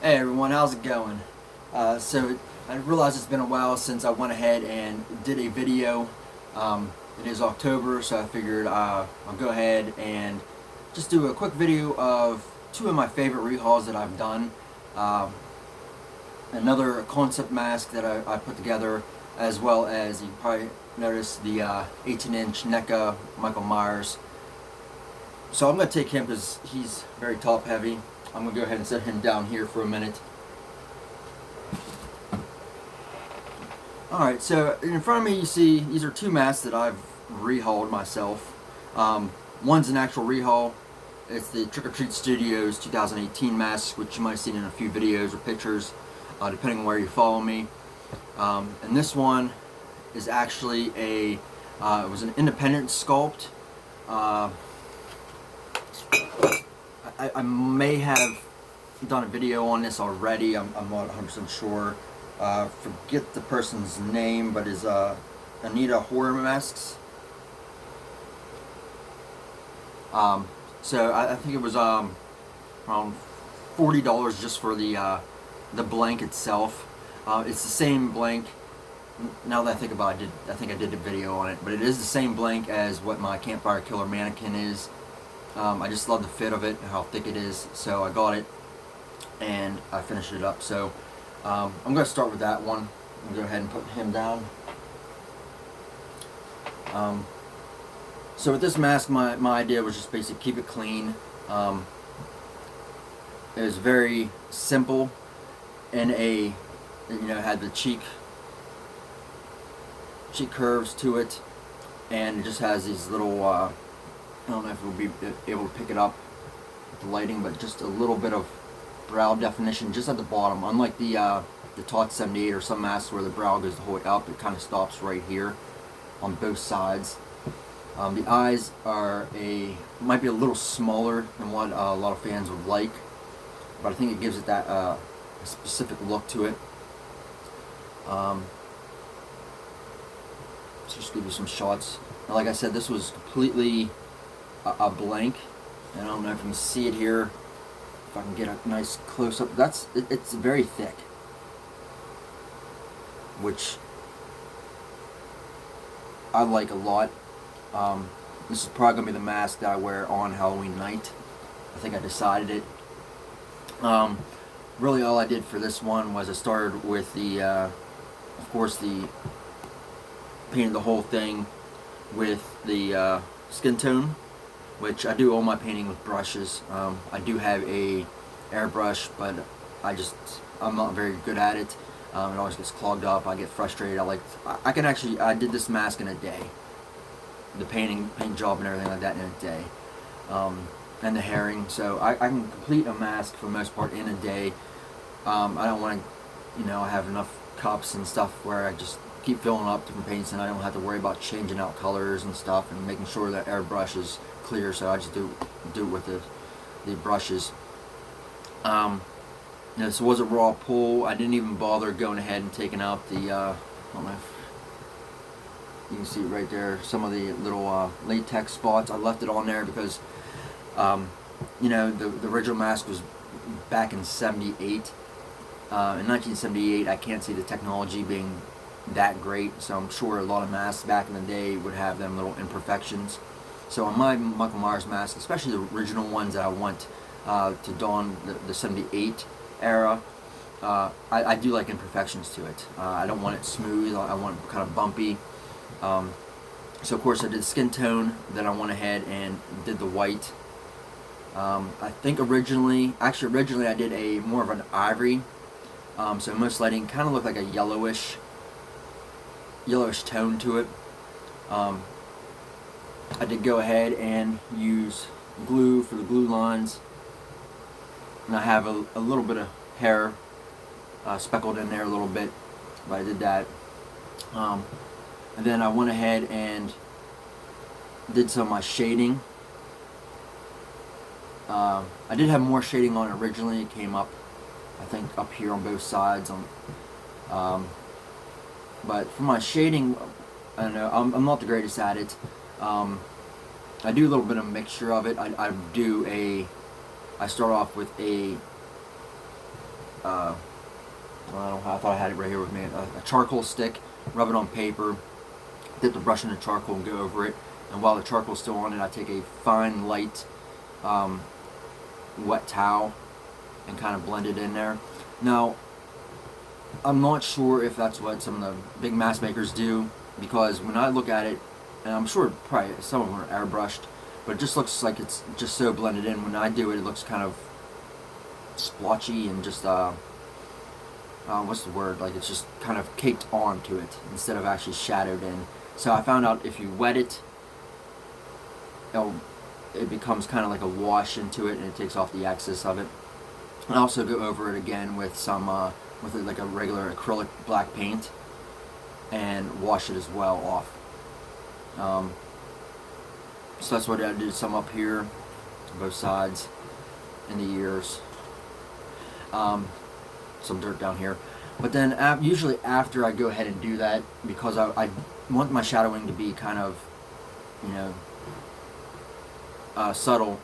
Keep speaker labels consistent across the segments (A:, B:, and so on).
A: Hey everyone, how's it going? I realize it's been a while since I went ahead and did a video. It is October, so I figured I'll go ahead and just do a quick video of two of my favorite rehauls that I've done. Um, Another concept mask that I put together, as well as you probably noticed the 18-inch NECA Michael Myers. So I'm going to take him because he's very top heavy. I'm going to go ahead and set him down here for a minute. Alright, so in front of me you see these are two masks that I've rehauled myself. One's an actual rehaul. It's the Trick or Treat Studios 2018 mask, which you might have seen in a few videos or pictures, depending on where you follow me. And this one is actually it was an independent sculpt. I may have done a video on this already. I'm not 100% sure. Forget the person's name, but is Anita Horror Masks. So I think it was around $40 just for the blank itself. It's the same blank. Now that I think about it, I think I did a video on it, but it is the same blank as what my Campfire Killer mannequin is. I just love the fit of it and how thick it is, so I got it and I finished it up. So I'm going to start with that one. I'm going to go ahead and put him down. So with this mask, my idea was just basically keep it clean. It was very simple, and had the cheek curves to it, and it just has these little I don't know if we'll be able to pick it up with the lighting, but just a little bit of brow definition just at the bottom. Unlike the TOT 78 or some masks where the brow goes the whole way up, it kind of stops right here on both sides. The eyes might be a little smaller than what a lot of fans would like, but I think it gives it that a specific look to it. Let's just give you some shots. Now, like I said, this was completely a blank, and I don't know if you can see it here. If I can get a nice close-up, it's very thick, which I like a lot. This is probably going to be the mask that I wear on Halloween night. I think I decided it. Really all I did for this one was I started with of course, painted the whole thing with the skin tone, which I do all my painting with brushes. I do have a airbrush, but I'm not very good at it. It always gets clogged up. I get frustrated. I did this mask in a day. The paint job and everything like that in a day. And the herring. So I can complete a mask for the most part in a day. I don't want to, I have enough cups and stuff where I just keep filling up different paints and I don't have to worry about changing out colors and stuff and making sure that airbrush is clear, so I just do it with the brushes. This was a raw pull. I didn't even bother going ahead and taking out the I don't know if you can see it right there, some of the little latex spots. I left it on there because the original mask was back in '78. In 1978, I can't see the technology being that great, so I'm sure a lot of masks back in the day would have them little imperfections. So on my Michael Myers mask, especially the original ones that I want to don the '78 era, I do like imperfections to it. I don't want it smooth. I want it kind of bumpy. So of course I did the skin tone, then I went ahead and did the white. I think originally I did more of an ivory. So most lighting kind of looked like a yellowish tone to it. I did go ahead and use glue for the glue lines, and I have a little bit of hair speckled in there a little bit, but I did that. And then I went ahead and did some of my shading. I did have more shading on it originally. It came up, I think, up here on both sides. But for my shading, I don't know, I'm not the greatest at it. I do a little bit of mixture of it. I start off with a I don't know, I thought I had it right here with me. A charcoal stick, rub it on paper, dip the brush in the charcoal and go over it. And while the charcoal's still on it, I take a fine, light, wet towel and kind of blend it in there. Now, I'm not sure if that's what some of the big mask makers do, because when I look at it, and I'm sure probably some of them are airbrushed, but it just looks like it's just so blended in. When I do it, it looks kind of splotchy and just what's the word? Like it's just kind of caked onto it instead of actually shadowed in. So I found out if you wet it, it becomes kind of like a wash into it, and it takes off the excess of it. And I also go over it again with some like a regular acrylic black paint, and wash it as well off. So that's what I did. Some up here, to both sides, in the ears. Some dirt down here. But then usually after I go ahead and do that, because I want my shadowing to be kind of, subtle,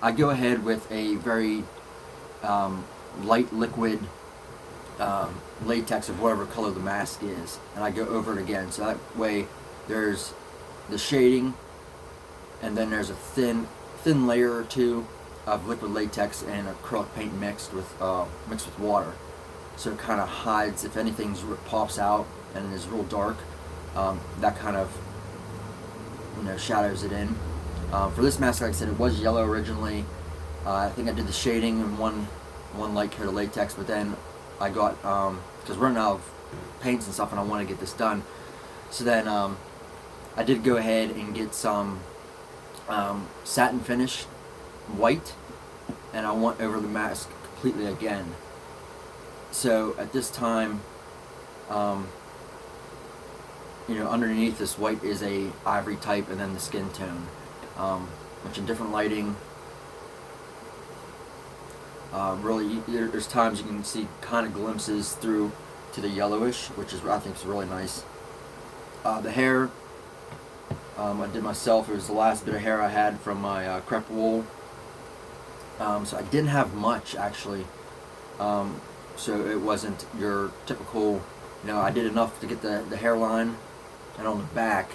A: I go ahead with a very light liquid latex of whatever color the mask is, and I go over it again. So that way there's the shading, and then there's a thin layer or two of liquid latex and acrylic paint mixed with water, so it kind of hides if anything pops out and is real dark. That kind of shadows it in. For this mask, like I said, it was yellow originally. I think I did the shading in one light coat of latex, but then I got because we're running out of paints and stuff, and I want to get this done. So then I did go ahead and get some satin finish white, and I went over the mask completely again. So at this time, underneath this white is a ivory type, and then the skin tone, which in different lighting, really there's times you can see kind of glimpses through to the yellowish, which is I think is really nice. The hair, I did myself. It was the last bit of hair I had from my crepe wool. So I didn't have much actually. So it wasn't your typical, I did enough to get the hairline, and on the back,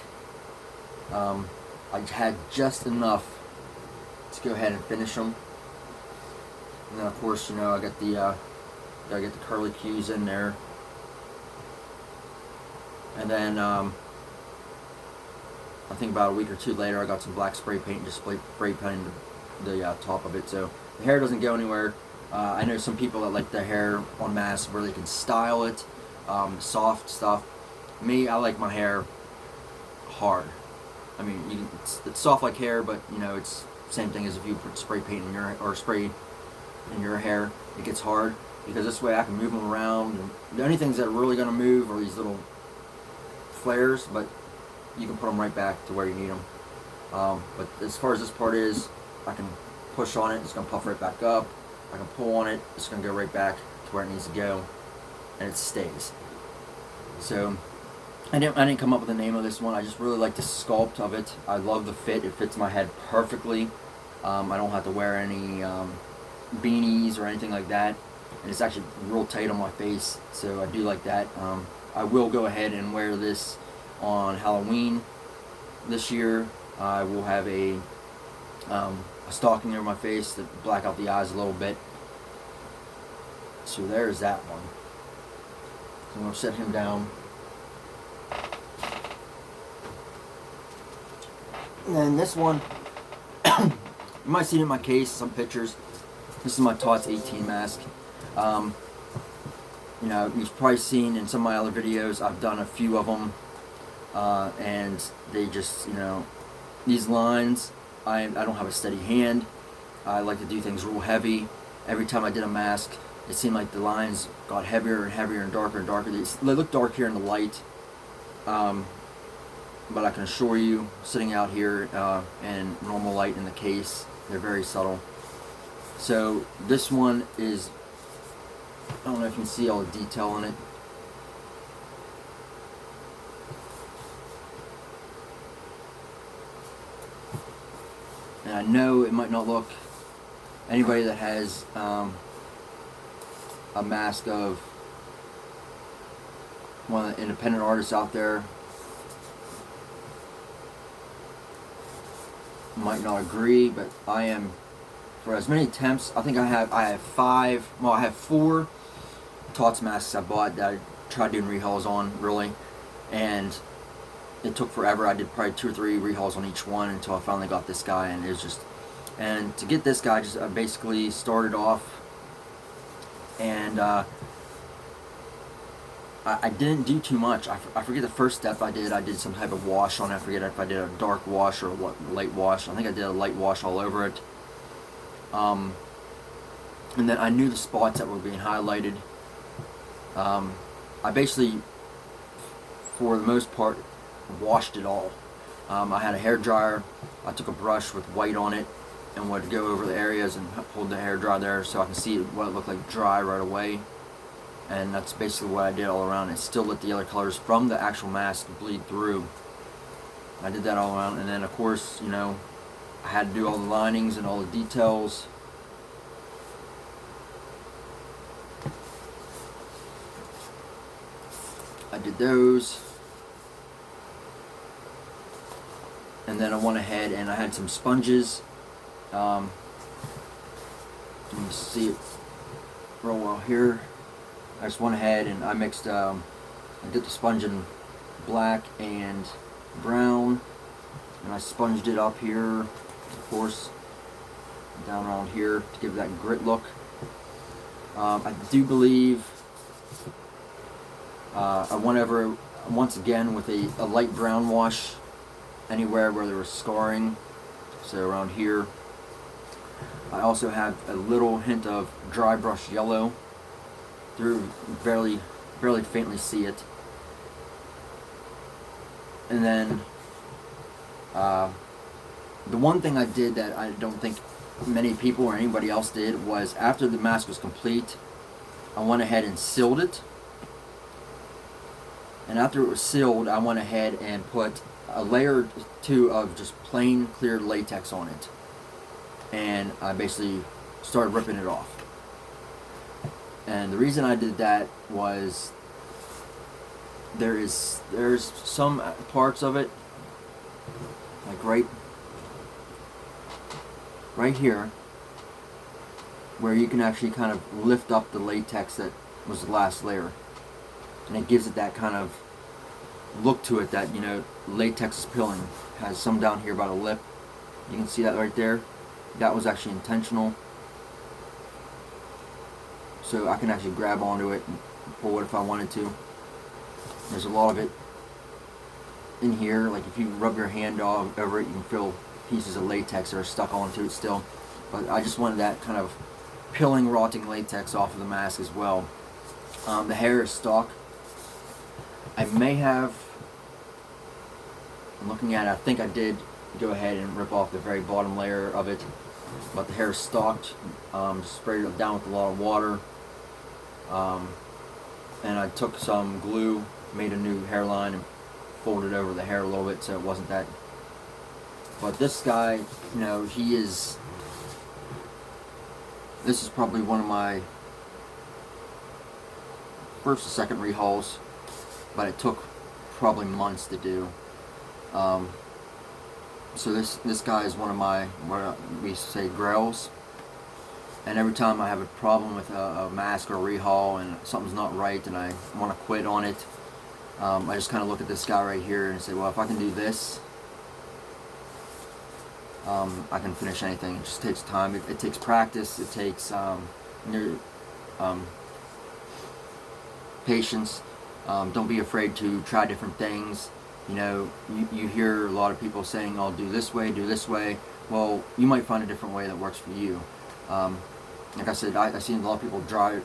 A: I had just enough to go ahead and finish them. And then of course, I got gotta get the curly cues in there. And then I think about a week or two later, I got some black spray paint and just spray painted the top of it, so the hair doesn't go anywhere. I know some people that like their hair on mask where they can style it, soft stuff. Me, I like my hair hard. I mean, it's soft like hair, but it's same thing as if you put spray paint in spray in your hair. It gets hard, because this way I can move them around. And the only things that are really going to move are these little flares, but you can put them right back to where you need them. But as far as this part is, I can push on it, it's going to puff right back up. I can pull on it, it's going to go right back to where it needs to go, and it stays. So I didn't come up with the name of this one. I just really like the sculpt of it. I love the fit. It fits my head perfectly. I don't have to wear any beanies or anything like that, and it's actually real tight on my face, so I do like that. I will go ahead and wear this on Halloween this year. I will have a stocking over my face to black out the eyes a little bit. So there's that one. So I'm going to set him down. And then this one, you might see it in my case, some pictures. This is my TOTS 18 mask. You've probably seen in some of my other videos, I've done a few of them. And they just, these lines, I don't have a steady hand. I like to do things real heavy. Every time I did a mask, it seemed like the lines got heavier and heavier and darker and darker. They look dark here in the light, but I can assure you, sitting out here in normal light in the case, they're very subtle. So this one is, I don't know if you can see all the detail in it. And I know it might not look, anybody that has a mask of one of the independent artists out there. Might not agree, but I am, for as many attempts, I think I have 5, well, I have 4 Tots masks I bought that I tried doing rehauls on, really, and it took forever. I did probably 2 or 3 rehauls on each one until I finally got this guy, and it was just, and to get this guy, just I basically started off, and I didn't do too much. I forget the first step I did some type of wash on it. I forget if I did a dark wash or a light wash. I think I did a light wash all over it. And then I knew the spots that were being highlighted. I basically, for the most part, washed it all. I had a hair dryer. I took a brush with white on it and would go over the areas and hold the hair dry there so I can see what it looked like dry right away. And that's basically what I did all around. It still let the other colors from the actual mask bleed through. I did that all around, and then of course, you know, I had to do all the linings and all the details. I did those. And then I went ahead and I had some sponges. You can see it real well here. I just went ahead and I mixed, I dipped the sponge in black and brown, and I sponged it up here, of course, down around here to give that grit look. I do believe I went over once again with a light brown wash anywhere where there was scarring, so around here. I also have a little hint of dry brush yellow. Through barely faintly see it. And then the one thing I did that I don't think many people or anybody else did was, after the mask was complete, I went ahead and sealed it. And after it was sealed, I went ahead and put a layer or 2 of just plain clear latex on it, and I basically started ripping it off. And the reason I did that was there's some parts of it, like right here, where you can actually kind of lift up the latex that was the last layer, and it gives it that kind of look to it that, you know, latex is peeling. Has some down here by the lip. You can see that right there. That was actually intentional. So I can actually grab onto it and pull it if I wanted to. There's a lot of it in here. Like if you rub your hand over it, you can feel pieces of latex that are stuck onto it still. But I just wanted that kind of peeling, rotting latex off of the mask as well. The hair is stock. I may have, I'm looking at it, I think I did go ahead and rip off the very bottom layer of it. But the hair is stocked. Sprayed it down with a lot of water. And I took some glue, made a new hairline, and folded over the hair a little bit so it wasn't that. But this guy, you know, this is probably one of my first or second rehauls, but it took probably months to do. So this guy is one of my, what we used to say, grails. And every time I have a problem with a mask or a rehaul and something's not right and I want to quit on it, I just kind of look at this guy right here and say, well, if I can do this, I can finish anything. It just takes time. It takes practice. It takes patience. Don't be afraid to try different things. You know, you hear a lot of people saying, "I'll do this way, do this way." Well, you might find a different way that works for you. Like I said, I've seen a lot of people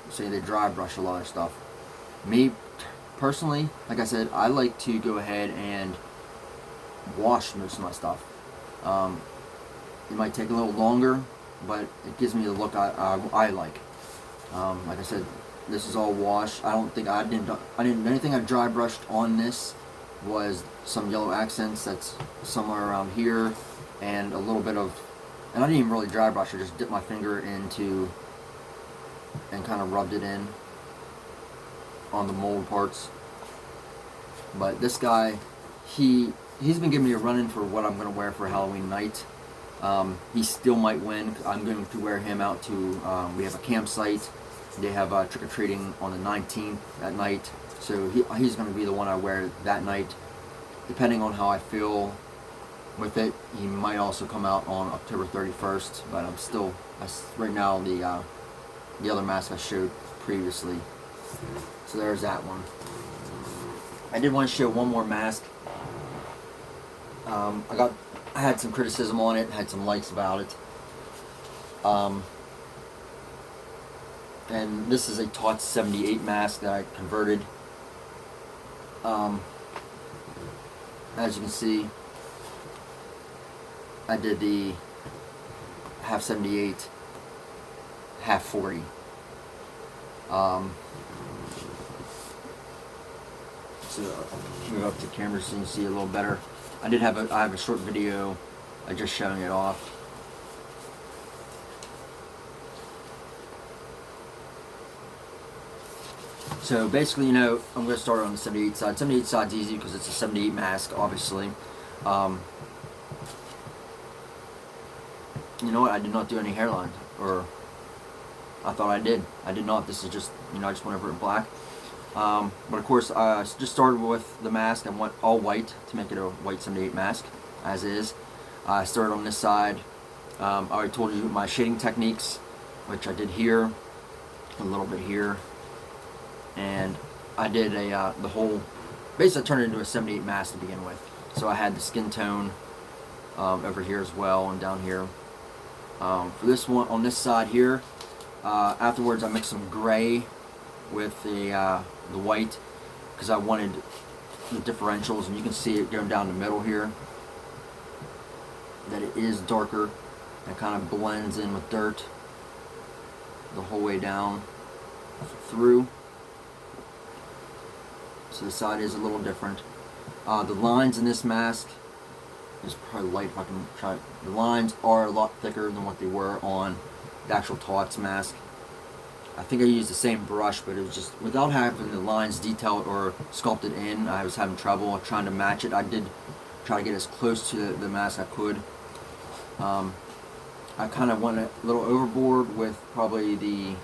A: say they dry brush a lot of stuff. Me, personally, like I said, I like to go ahead and wash most of my stuff. It might take a little longer, but it gives me the look I like. Like I said, this is all wash. I didn't anything I dry brushed on this was some yellow accents that's somewhere around here, and a little bit of, and I didn't even really dry brush. I just dipped my finger into and kind of rubbed it in on the mold parts. But this guy, he's been giving me a run-in for what I'm going to wear for Halloween night. He still might win. I'm going to wear him out to, we have a campsite. They have trick-or-treating on the 19th at night. So he's going to be the one I wear that night. Depending on how I feel with it, he might also come out on October 31st. But I'm still, right now, the other mask I showed previously. So there's that one. I did want to show one more mask. I had some criticism on it, had some likes about it. And this is a TOTS 78 mask that I converted. As you can see, I did the half 78, half 40. So move up to the camera so you can see a little better. I have a short video just showing it off. So basically, I'm going to start on the 78 side. 78 side's easy because it's a 78 mask, obviously. You know what? I did not do any hairline, or I thought I did. I did not. This is just, I just went over it in black. But of course, I just started with the mask. I went all white to make it a white 78 mask, as is. I started on this side. I already told you my shading techniques, which I did here, a little bit here, and I did the whole. Basically, I turned it into a 78 mask to begin with. So I had the skin tone over here as well, and down here. For this one, on this side here, afterwards I mixed some gray with the white because I wanted the differentials, and you can see it going down the middle here that it is darker and kind of blends in with dirt the whole way down through. So the side is a little different. The lines in this mask is probably light if I can try. The lines are a lot thicker than what they were on the actual TOTS mask. I think I used the same brush, but it was just, without having the lines detailed or sculpted in, I was having trouble trying to match it. I did try to get as close to the mask I could. I kind of went a little overboard with probably the,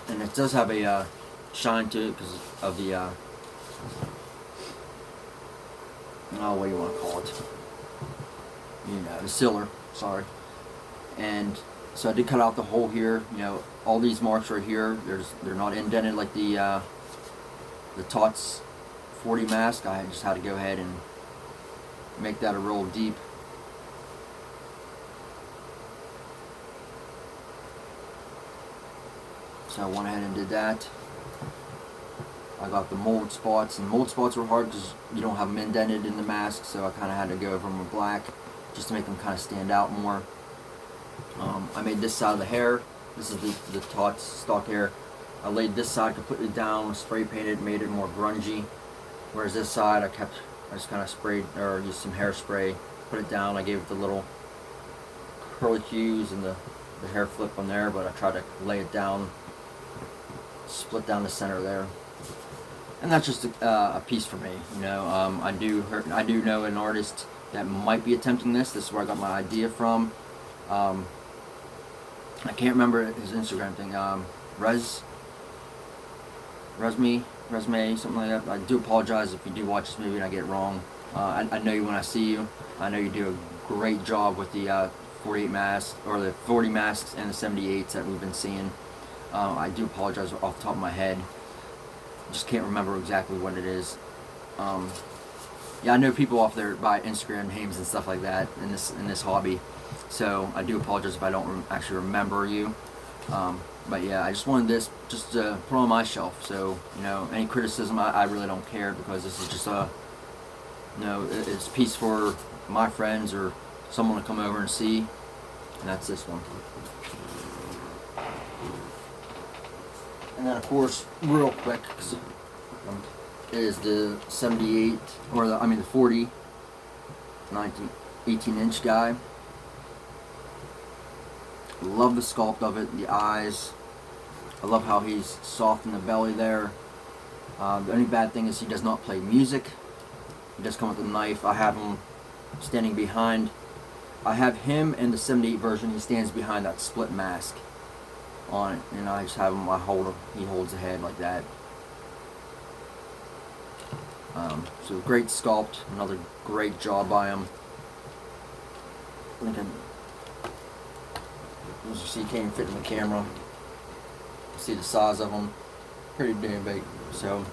A: and it does have a shine to it because of the, what do you want to call it? The sealer, sorry. And so I did cut out the hole here. All these marks right here, they're not indented like the TOTS 40 mask. I just had to go ahead and make that a real deep. So I went ahead and did that. I got the mold spots, and mold spots were hard because you don't have them indented in the mask, so I kind of had to go over them with black just to make them kind of stand out more. I made this side of the hair. This is the TOTS stock hair. I laid this side completely down, spray painted, made it more grungy. Whereas this side, I just kind of sprayed, or used some hairspray, put it down. I gave it the little curlicues and the hair flip on there, but I tried to lay it down, split down the center there. And that's just a piece for me, I do know an artist that might be attempting this. This is where I got my idea from. I can't remember his Instagram thing. Resme, something like that. I do apologize if you do watch this movie and I get it wrong. I know you when I see you. I know you do a great job with the 48 masks, or the 40 masks and the 78s that we've been seeing. I do apologize off the top of my head. Just can't remember exactly what it is. Yeah, I know people off there by Instagram names and stuff like that in this hobby. So I do apologize if I don't actually remember you. But yeah, I just wanted this just to put on my shelf. So any criticism, I really don't care, because this is just it's a piece for my friends or someone to come over and see, and that's this one. And then of course, real quick, is the 78, or the 40, 18-inch guy. love the sculpt of it, the eyes. I love how he's soft in the belly there. The only bad thing is he does not play music. He does come with a knife. I have him standing behind. I have him in the 78 version. He stands behind that split mask on it, and I just have him. He holds the head like that. So great sculpt. Another great job by him. As you see, he can't even fit in the camera. See the size of them, pretty damn big. So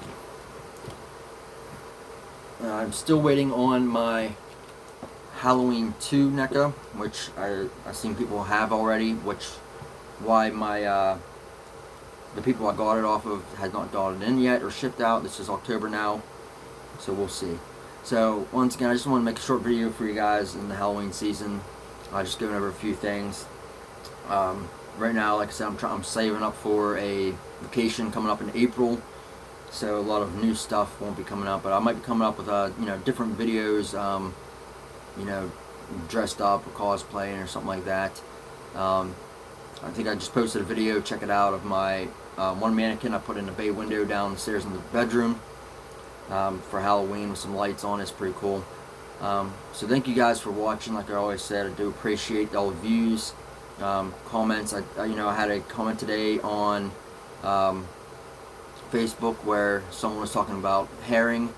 A: I'm still waiting on my Halloween 2 NECA, which I've seen people have already, why my the people I got it off of has not got it in yet or shipped out. This is October now, so we'll see. So once again, I just want to make a short video for you guys in the Halloween season. Just going over a few things. Right now, like I said, I'm saving up for a vacation coming up in April, so a lot of new stuff won't be coming up, but I might be coming up with different videos, dressed up or cosplaying or something like that. I think I just posted a video, check it out, of my one mannequin I put in the bay window downstairs in the bedroom for Halloween with some lights on. It's pretty cool. So thank you guys for watching. Like I always said, I do appreciate all the views. Comments. I had a comment today on Facebook where someone was talking about herring,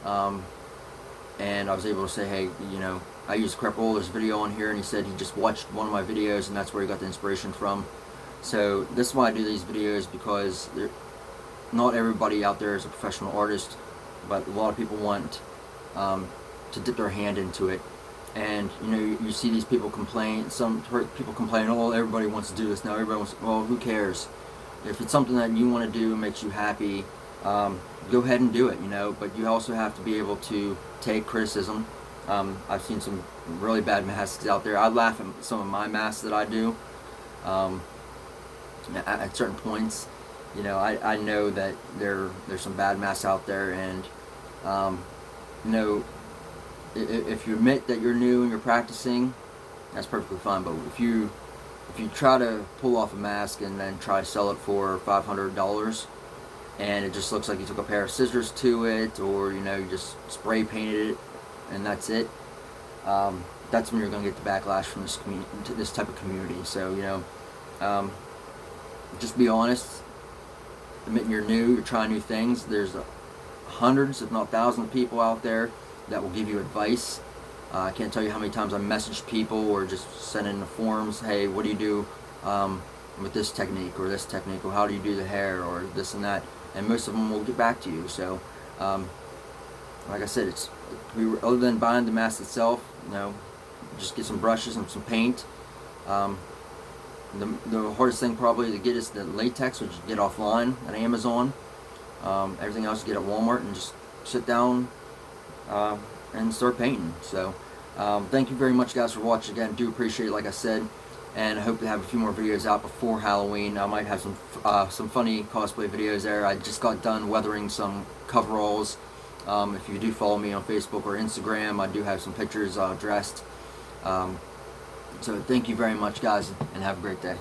A: and I was able to say, hey, I used Crep Roller's video on here, and he said he just watched one of my videos and that's where he got the inspiration from. So this is why I do these videos, because not everybody out there is a professional artist, but a lot of people want to dip their hand into it. And you see these people complain. Some people complain, oh, everybody wants to do this now. Everybody wants. Well, who cares? If it's something that you want to do and makes you happy, go ahead and do it. But you also have to be able to take criticism. I've seen some really bad masks out there. I laugh at some of my masks that I do. At certain points, I know that there's some bad masks out there, and if you admit that you're new and you're practicing, that's perfectly fine. But if you try to pull off a mask and then try to sell it for $500, and it just looks like you took a pair of scissors to it, or you just spray painted it and that's it, that's when you're going to get the backlash from this type of community. So just be honest, admitting you're new, you're trying new things. There's hundreds, if not thousands, of people out there that will give you advice. I can't tell you how many times I messaged people or just sent in the forums, hey, what do you do with this technique or this technique, or how do you do the hair, or this and that, and most of them will get back to you. So like I said, other than buying the mask itself, just get some brushes and some paint. The hardest thing probably to get is the latex, which you get offline at Amazon. Everything else you get at Walmart, and just sit down and start painting. So thank you very much, guys, for watching. Again, do appreciate it, like I said, and I hope to have a few more videos out before Halloween. I might have some funny cosplay videos there. I just got done weathering some coveralls. If you do follow me on Facebook or Instagram, I do have some pictures dressed. So thank you very much, guys, and have a great day.